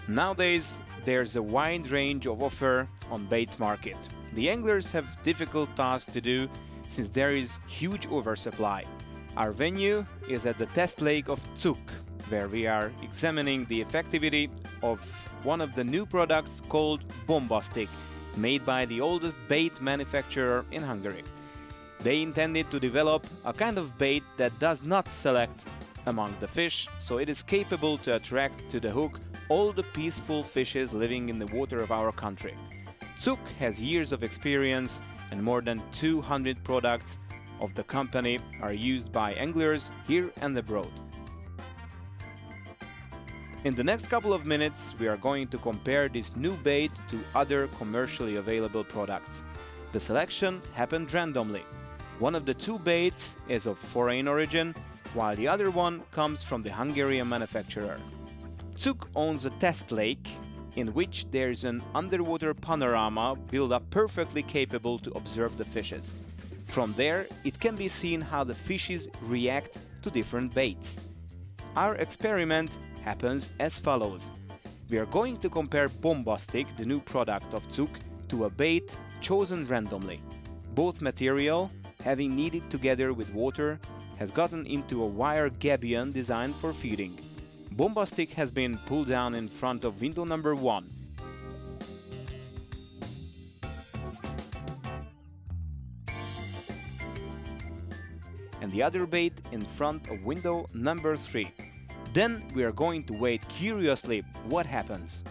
Nowadays, there's a wide range of offer on baits market. The anglers have difficult tasks to do since there is huge oversupply. Our venue is at the test lake of CUKK, where we are examining the effectivity of one of the new products called Bombastic, made by the oldest bait manufacturer in Hungary. They intended to develop a kind of bait that does not select among the fish, so it is capable to attract to the hook all the peaceful fishes living in the water of our country. CUKK has years of experience, and more than 200 products of the company are used by anglers here and abroad. In the next couple of minutes, we are going to compare this new bait to other commercially available products. The selection happened randomly. One of the two baits is of foreign origin, while the other one comes from the Hungarian manufacturer. CUKK owns a test lake in which there is an underwater panorama built up perfectly capable to observe the fishes. From there, it can be seen how the fishes react to different baits. Our experiment happens as follows. We are going to compare Bombastic, the new product of CUKK, to a bait chosen randomly. Both material, having kneaded together with water, has gotten into a wire gabion designed for feeding. Bombastic has been pulled down in front of window number 1. And the other bait in front of window number 3. Then we are going to wait curiously what happens.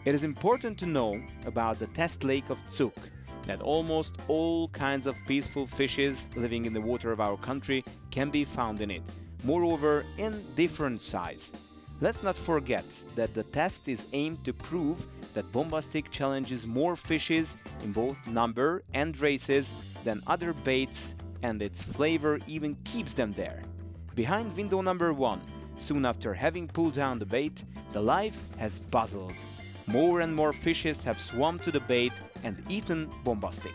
It is important to know about the test lake of CUKK that almost all kinds of peaceful fishes living in the water of our country can be found in it, moreover in different size. Let's not forget that the test is aimed to prove that Bombastic challenges more fishes in both number and races than other baits, and its flavor even keeps them there. Behind window number 1, soon after having pulled down the bait, the life has buzzed. More and more fishes have swum to the bait and eaten Bombastic.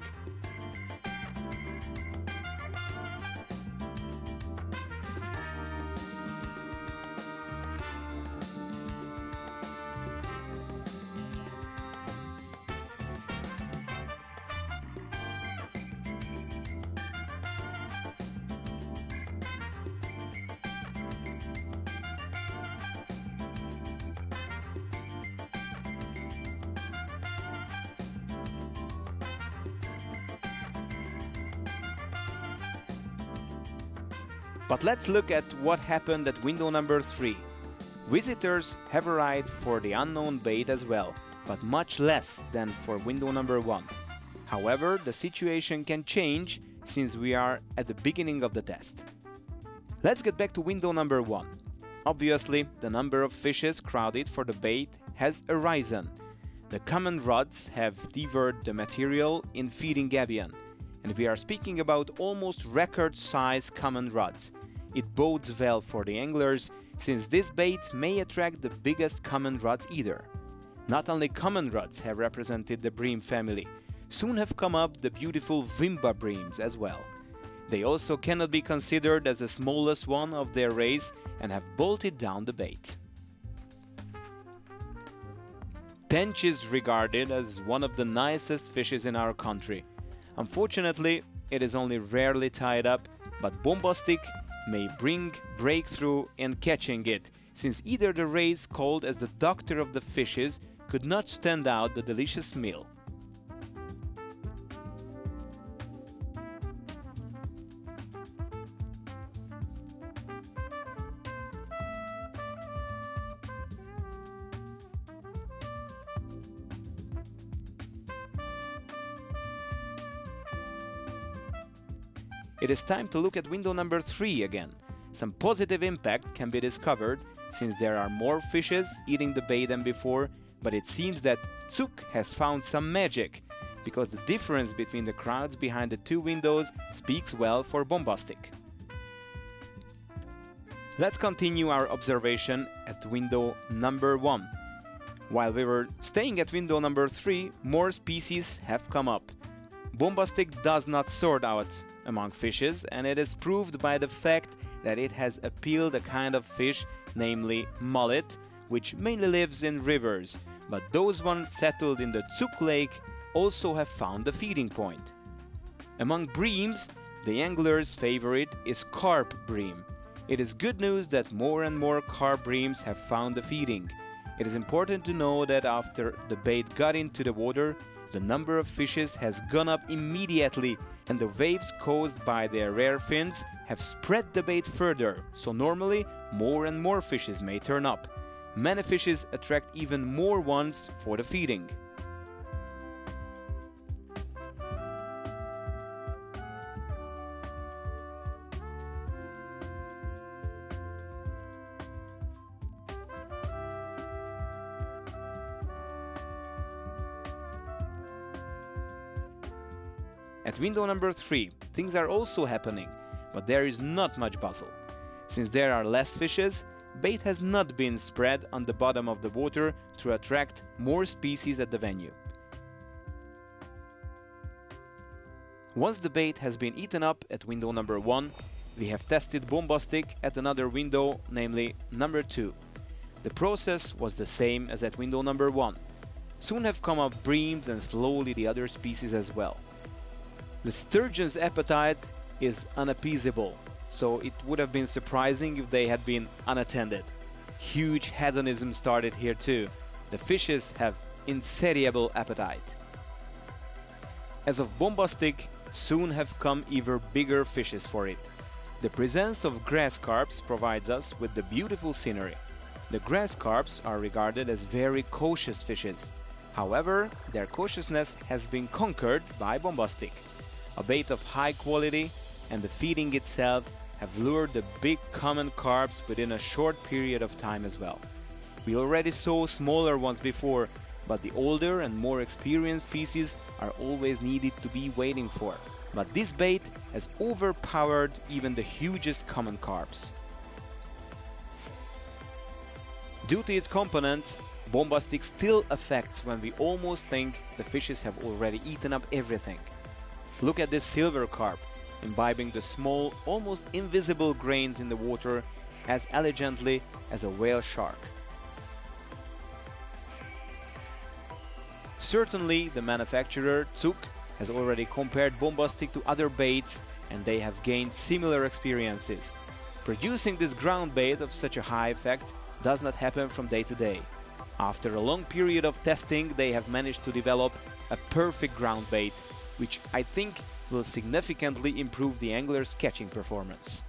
But let's look at what happened at window number 3. Visitors have arrived for the unknown bait as well, but much less than for window number 1. However, the situation can change since we are at the beginning of the test. Let's get back to window number 1. Obviously, the number of fishes crowded for the bait has arisen. The common rods have devoured the material in feeding gabion, and we are speaking about almost record-size common rods. It bodes well for the anglers, since this bait may attract the biggest common rods either. Not only common rods have represented the bream family, soon have come up the beautiful Wimba breams as well. They also cannot be considered as the smallest one of their race and have bolted down the bait. Tench is regarded as one of the nicest fishes in our country. Unfortunately, it is only rarely tied up, but Bombastic may bring breakthrough in catching it, since either the race called as the doctor of the fishes could not stand out the delicious meal. It is time to look at window number 3 again. Some positive impact can be discovered since there are more fishes eating the bait than before, but it seems that CUKK has found some magic, because the difference between the crowds behind the two windows speaks well for Bombastic. Let's continue our observation at window number 1. While we were staying at window number 3, more species have come up. Bombastic does not sort out among fishes, and it is proved by the fact that it has appealed a kind of fish, namely mullet, which mainly lives in rivers, but those ones settled in the CUKK Lake also have found a feeding point. Among breams, the angler's favorite is carp bream. It is good news that more and more carp breams have found a feeding. It is important to know that after the bait got into the water, the number of fishes has gone up immediately, and the waves caused by their rare fins have spread the bait further, so normally more and more fishes may turn up. Many fishes attract even more ones for the feeding. At window number 3, things are also happening, but there is not much bustle. Since there are less fishes, bait has not been spread on the bottom of the water to attract more species at the venue. Once the bait has been eaten up at window number 1, we have tested Bombastic at another window, namely number 2. The process was the same as at window number 1. Soon have come up breams and slowly the other species as well. The sturgeon's appetite is unappeasable, so it would have been surprising if they had been unattended. Huge hedonism started here too. The fishes have insatiable appetite. As of Bombastic, soon have come even bigger fishes for it. The presence of grass carps provides us with the beautiful scenery. The grass carps are regarded as very cautious fishes. However, their cautiousness has been conquered by Bombastic. A bait of high quality and the feeding itself have lured the big common carps within a short period of time as well. We already saw smaller ones before, but the older and more experienced species are always needed to be waiting for. But this bait has overpowered even the hugest common carps. Due to its components, Bombastic still affects when we almost think the fishes have already eaten up everything. Look at this silver carp, imbibing the small, almost invisible grains in the water as elegantly as a whale shark. Certainly, the manufacturer, CUKK, has already compared Bombastic to other baits and they have gained similar experiences. Producing this ground bait of such a high effect does not happen from day to day. After a long period of testing, they have managed to develop a perfect ground bait, which I think will significantly improve the angler's catching performance.